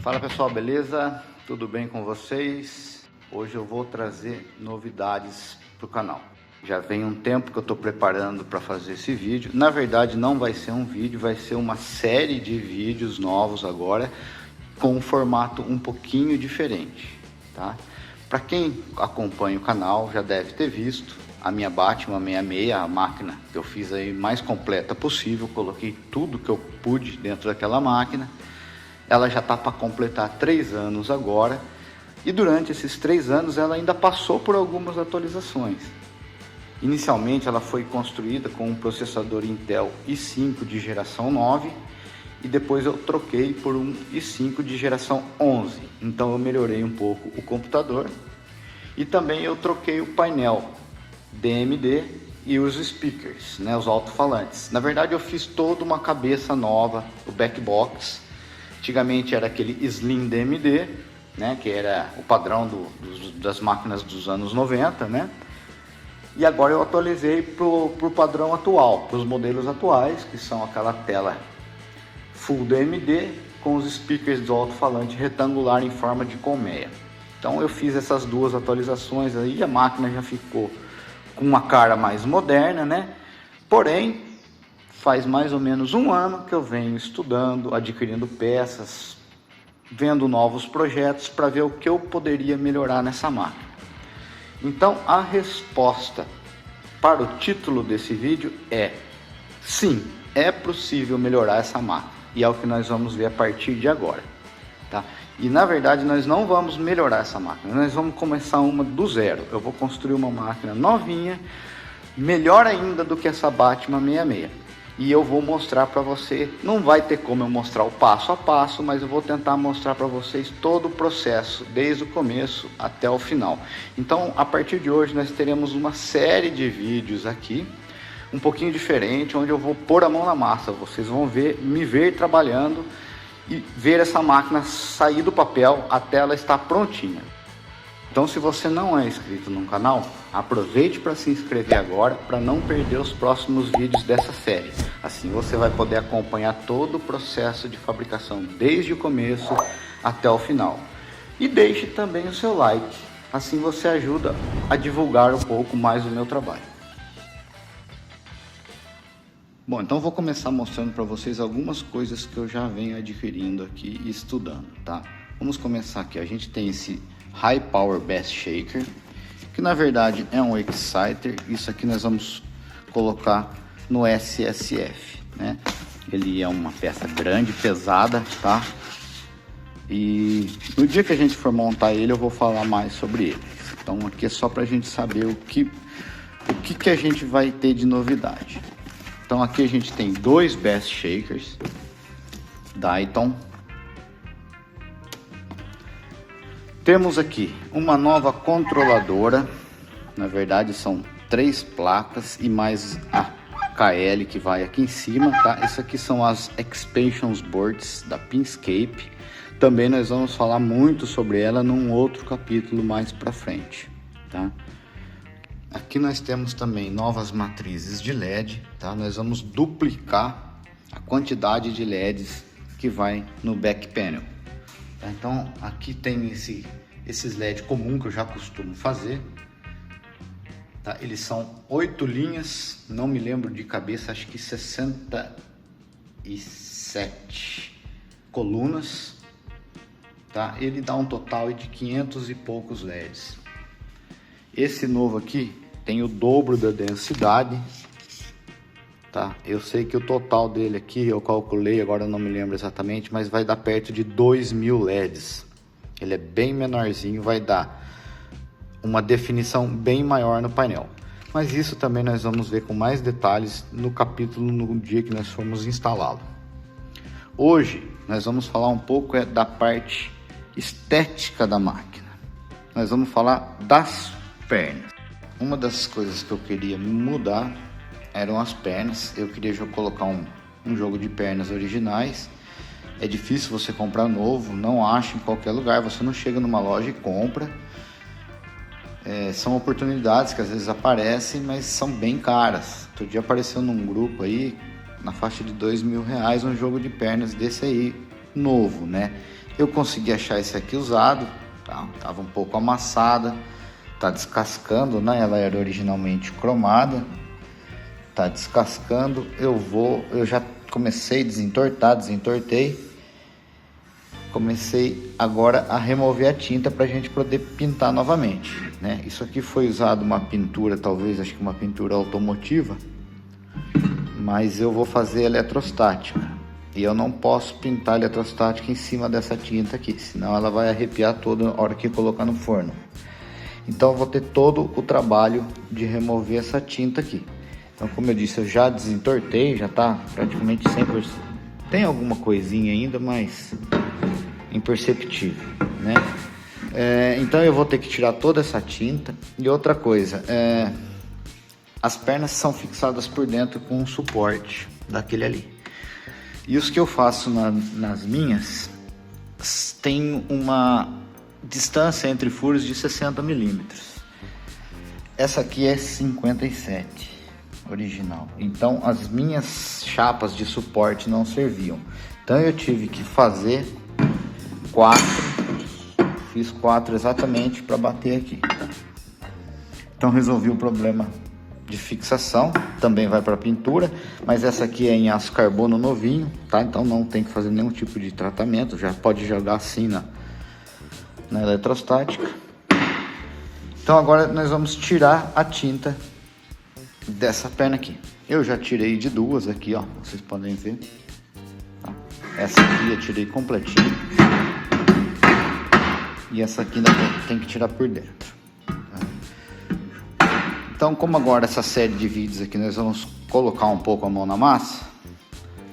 Fala pessoal, beleza? Tudo bem com vocês? Hoje eu vou trazer novidades para o canal. Já vem um tempo que eu estou preparando para fazer esse vídeo. Na verdade não vai ser um vídeo, vai ser uma série de vídeos novos agora, com um formato um pouquinho diferente, tá? Para quem acompanha o canal já deve ter visto a minha Batman 66, a máquina que eu fiz aí mais completa possível. Coloquei tudo que eu pude dentro daquela máquina. Ela já está para completar 3 anos agora, e durante esses 3 anos ela ainda passou por algumas atualizações. Inicialmente ela foi construída com um processador Intel i5 de geração 9, e depois eu troquei por um i5 de geração 11. Então eu melhorei um pouco o computador, e também eu troquei o painel DMD e os speakers, né, os alto-falantes. Na verdade eu fiz toda uma cabeça nova, o backbox. Antigamente era aquele Slim DMD, né, que era o padrão das máquinas dos anos 90, né? E agora eu atualizei pro padrão atual, para os modelos atuais, que são aquela tela Full DMD com os speakers do alto-falante retangular em forma de colmeia. Então eu fiz essas duas atualizações aí, a máquina já ficou com uma cara mais moderna, né? Porém, faz mais ou menos um ano que eu venho estudando, adquirindo peças, vendo novos projetos para ver o que eu poderia melhorar nessa máquina. Então a resposta para o título desse vídeo é sim, é possível melhorar essa máquina, e é o que nós vamos ver a partir de agora, tá? E na verdade nós não vamos melhorar essa máquina, nós vamos começar uma do zero. Eu vou construir uma máquina novinha, melhor ainda do que essa Batman 66. E eu vou mostrar para você, não vai ter como eu mostrar o passo a passo, mas eu vou tentar mostrar para vocês todo o processo, desde o começo até o final. Então, a partir de hoje, nós teremos uma série de vídeos aqui, um pouquinho diferente, onde eu vou pôr a mão na massa. Vocês vão me ver trabalhando e ver essa máquina sair do papel até ela estar prontinha. Então, se você não é inscrito no canal, aproveite para se inscrever agora, para não perder os próximos vídeos dessa série. Assim você vai poder acompanhar todo o processo de fabricação, desde o começo até o final. E deixe também o seu like, assim você ajuda a divulgar um pouco mais o meu trabalho. Bom, então vou começar mostrando para vocês algumas coisas que eu já venho adquirindo aqui e estudando, tá? Vamos começar aqui. A gente tem esse High Power Bass Shaker, que na verdade é um exciter. Isso aqui nós vamos colocar no SSF, né? Ele é uma peça grande, pesada, tá? E no dia que a gente for montar ele eu vou falar mais sobre ele. Então aqui é só pra gente saber o que a gente vai ter de novidade. Então aqui a gente tem 2 Bass Shakers Dayton. Temos aqui uma nova controladora, na verdade são 3 placas e mais a KL que vai aqui em cima, tá? Isso aqui são as Expansion Boards da Pinscape. Também nós vamos falar muito sobre ela num outro capítulo mais pra frente, tá? Aqui nós temos também novas matrizes de LED, tá? Nós vamos duplicar a quantidade de LEDs que vai no back panel. Então aqui tem esses LED comum que eu já costumo fazer, tá? Eles são 8 linhas, não me lembro de cabeça, acho que 67 colunas, tá? Ele dá um total de 500 e poucos LEDs. Esse novo aqui tem o dobro da densidade, tá? Eu sei que o total dele aqui, eu calculei, agora eu não me lembro exatamente, mas vai dar perto de 2.000 LEDs. Ele é bem menorzinho, vai dar uma definição bem maior no painel. Mas isso também nós vamos ver com mais detalhes no capítulo, no dia que nós formos instalá-lo. Hoje nós vamos falar um pouco da parte estética da máquina. Nós vamos falar das pernas. Uma das coisas que eu queria mudar eram as pernas. Eu queria colocar um jogo de pernas originais. É difícil você comprar novo, não acha em qualquer lugar, você não chega numa loja e compra. São oportunidades que às vezes aparecem, mas são bem caras. Outro dia apareceu num grupo aí, na faixa de R$2.000, um jogo de pernas desse aí, novo, né? Eu consegui achar esse aqui usado, tá? Tava um pouco amassada, tá descascando, né? Ela era originalmente cromada, tá descascando. Eu já comecei a desentortei. Comecei agora a remover a tinta para a gente poder pintar novamente, né? Isso aqui foi usado uma pintura, talvez, acho que uma pintura automotiva, mas eu vou fazer eletrostática e eu não posso pintar eletrostática em cima dessa tinta aqui, senão ela vai arrepiar toda a hora que colocar no forno. Então eu vou ter todo o trabalho de remover essa tinta aqui. Então, como eu disse, eu já desentortei, já está praticamente 100%. Tem alguma coisinha ainda, mas imperceptível, né? Então eu vou ter que tirar toda essa tinta. E outra coisa, as pernas são fixadas por dentro com um suporte daquele ali. E os que eu faço nas minhas tem uma distância entre furos de 60 milímetros. Essa aqui é 57 original. Então as minhas chapas de suporte não serviam. Então eu tive que fazer 4, fiz 4 exatamente para bater aqui. Então resolvi o problema de fixação, também vai para pintura, mas essa aqui é em aço carbono novinho, tá? Então não tem que fazer nenhum tipo de tratamento, já pode jogar assim na eletrostática. Então agora nós vamos tirar a tinta dessa perna aqui. Eu já tirei de duas aqui, ó, vocês podem ver, tá? Essa aqui eu tirei completinho. E essa aqui ainda tem que tirar por dentro. Então, como agora essa série de vídeos aqui nós vamos colocar um pouco a mão na massa,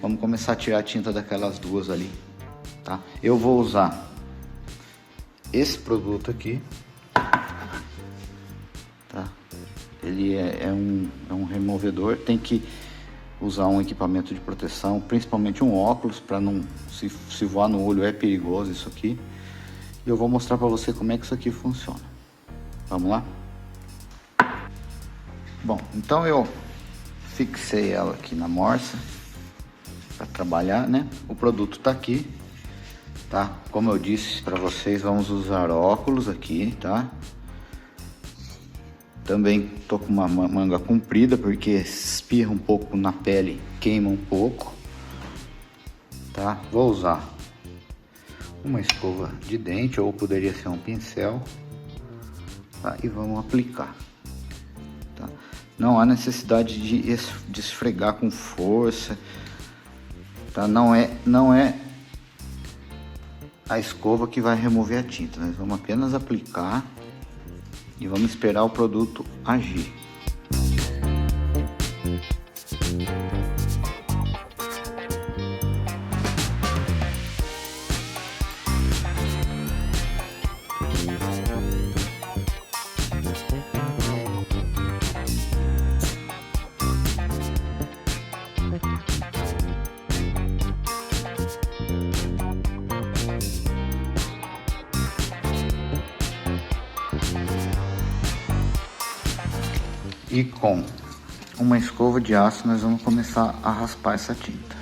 vamos começar a tirar a tinta daquelas duas ali, tá? Eu vou usar esse produto aqui, tá? Ele é um removedor, tem que usar um equipamento de proteção, principalmente um óculos, para não se voar no olho é perigoso isso aqui. E eu vou mostrar para você como é que isso aqui funciona. Vamos lá? Bom, então eu fixei ela aqui na morsa para trabalhar, né? O produto tá aqui, tá? Como eu disse para vocês, vamos usar óculos aqui, tá? Também tô com uma manga comprida porque espirra um pouco na pele, queima um pouco, tá? Vou usar uma escova de dente ou poderia ser um pincel, tá? E vamos aplicar, tá? Não há necessidade de esfregar com força, tá? Não é a escova que vai remover a tinta, nós vamos apenas aplicar e vamos esperar o produto agir. E com uma escova de aço nós vamos começar a raspar essa tinta.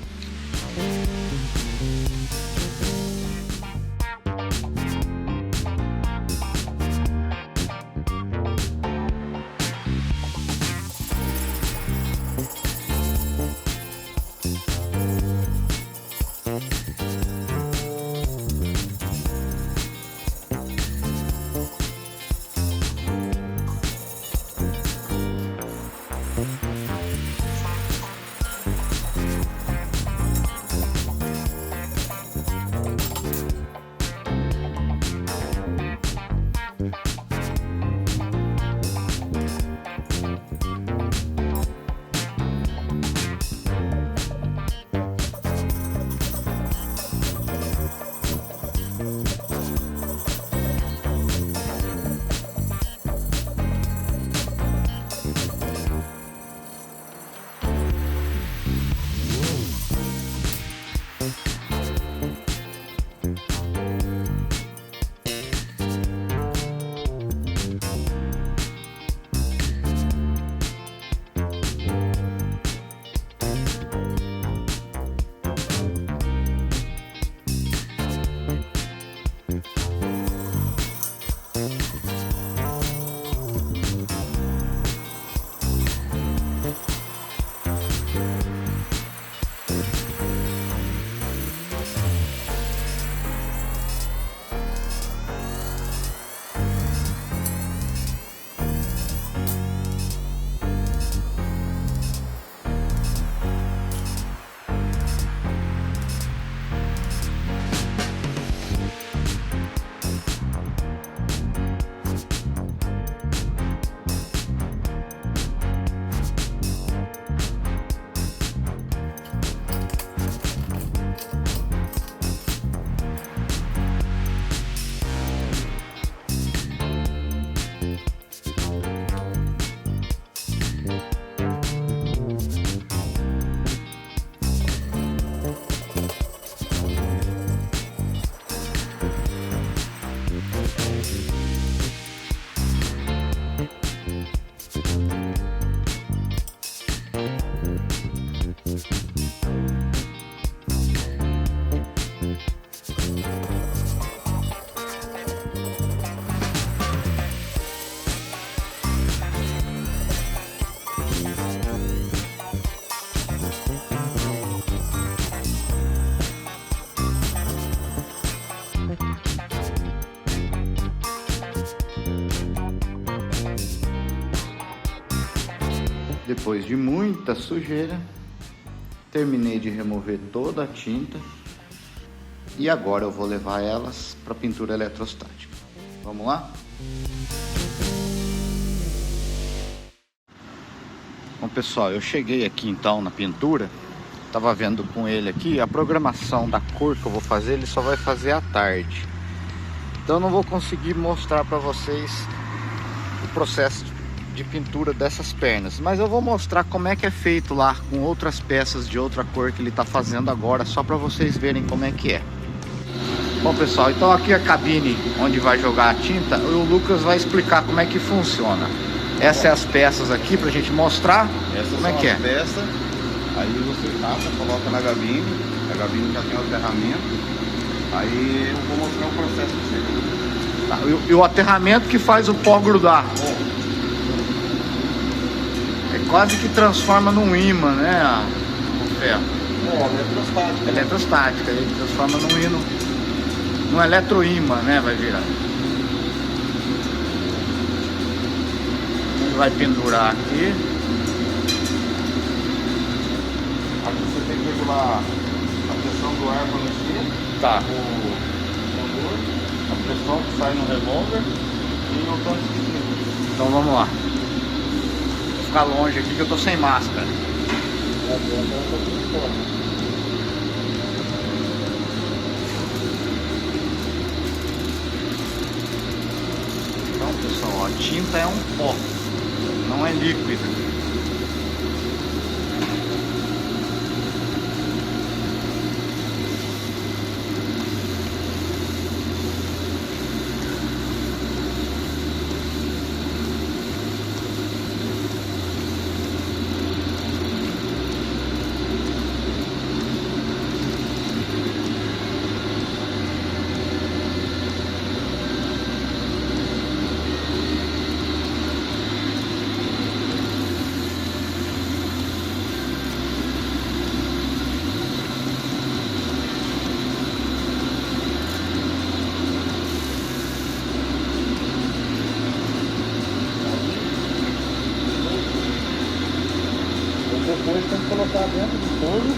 Depois de muita sujeira, terminei de remover toda a tinta e agora eu vou levar elas para pintura eletrostática. Vamos lá? Bom, pessoal, eu cheguei aqui então na pintura. Tava vendo com ele aqui a programação da cor que eu vou fazer. Ele só vai fazer à tarde, então eu não vou conseguir mostrar para vocês o processo de pintura dessas pernas, mas eu vou mostrar como é que é feito lá com outras peças de outra cor que ele tá fazendo agora, só para vocês verem como é que é. Bom, pessoal, então aqui a cabine onde vai jogar a tinta, o Lucas vai explicar como é que funciona. Essas são as peças aqui pra gente mostrar. Essas como é que é. Essas são as peças, aí você cata, coloca na cabine, a cabine já tem o aterramento, aí eu vou mostrar o processo de serviço. Tá, e o aterramento que faz o pó grudar. É quase que transforma num ímã, né, o ferro. Eletrostática. Eletrostática, ele transforma num eletroímã, né, vai virar. Ele vai pendurar aqui. Aqui você tem que regular a pressão do ar para mexer. Tá. O motor, a pressão que sai no revólver e o tanque de tinta. Então vamos lá. Vou ficar longe aqui que eu tô sem máscara. Então, pessoal, ó, a tinta é um pó, não é líquido. Depois tem que colocar dentro do forno.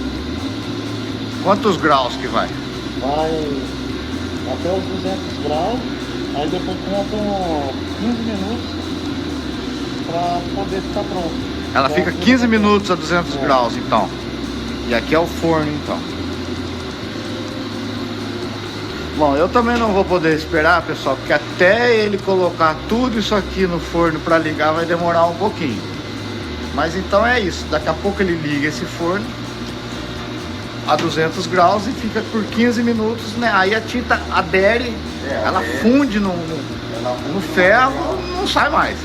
Quantos graus que vai? Vai até os 200 graus. Aí depois conta 15 minutos para poder ficar pronto. Ela fica 15 minutos a 200 graus, então. E aqui é o forno, então. Bom, eu também não vou poder esperar, pessoal, porque até ele colocar tudo isso aqui no forno para ligar vai demorar um pouquinho. Mas então é isso, daqui a pouco ele liga esse forno a 200 graus e fica por 15 minutos, né? Aí a tinta adere, ela funde no ferro, não sai mais.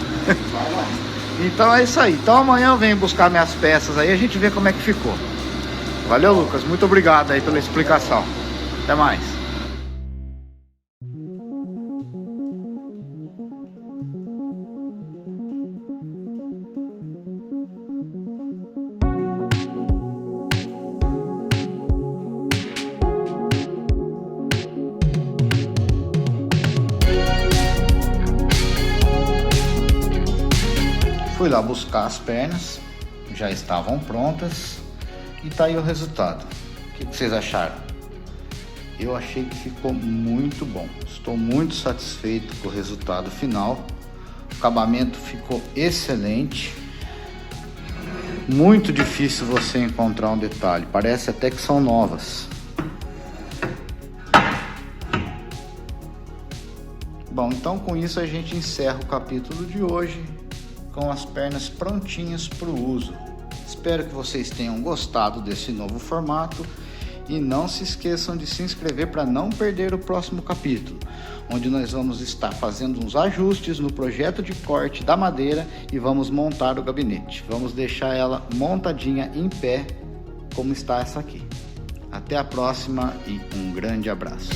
Então é isso aí. Então amanhã eu venho buscar minhas peças aí, a gente vê como é que ficou. Valeu, Lucas, muito obrigado aí pela explicação. Até mais. Fui lá buscar as pernas, já estavam prontas e tá aí o resultado. O que vocês acharam? Eu achei que ficou muito bom. Estou muito satisfeito com o resultado final. O acabamento ficou excelente. Muito difícil você encontrar um detalhe. Parece até que são novas. Bom, então com isso a gente encerra o capítulo de hoje com as pernas prontinhas para o uso. Espero que vocês tenham gostado desse novo formato e não se esqueçam de se inscrever para não perder o próximo capítulo, onde nós vamos estar fazendo uns ajustes no projeto de corte da madeira e vamos montar o gabinete. Vamos deixar ela montadinha em pé, como está essa aqui. Até a próxima e um grande abraço.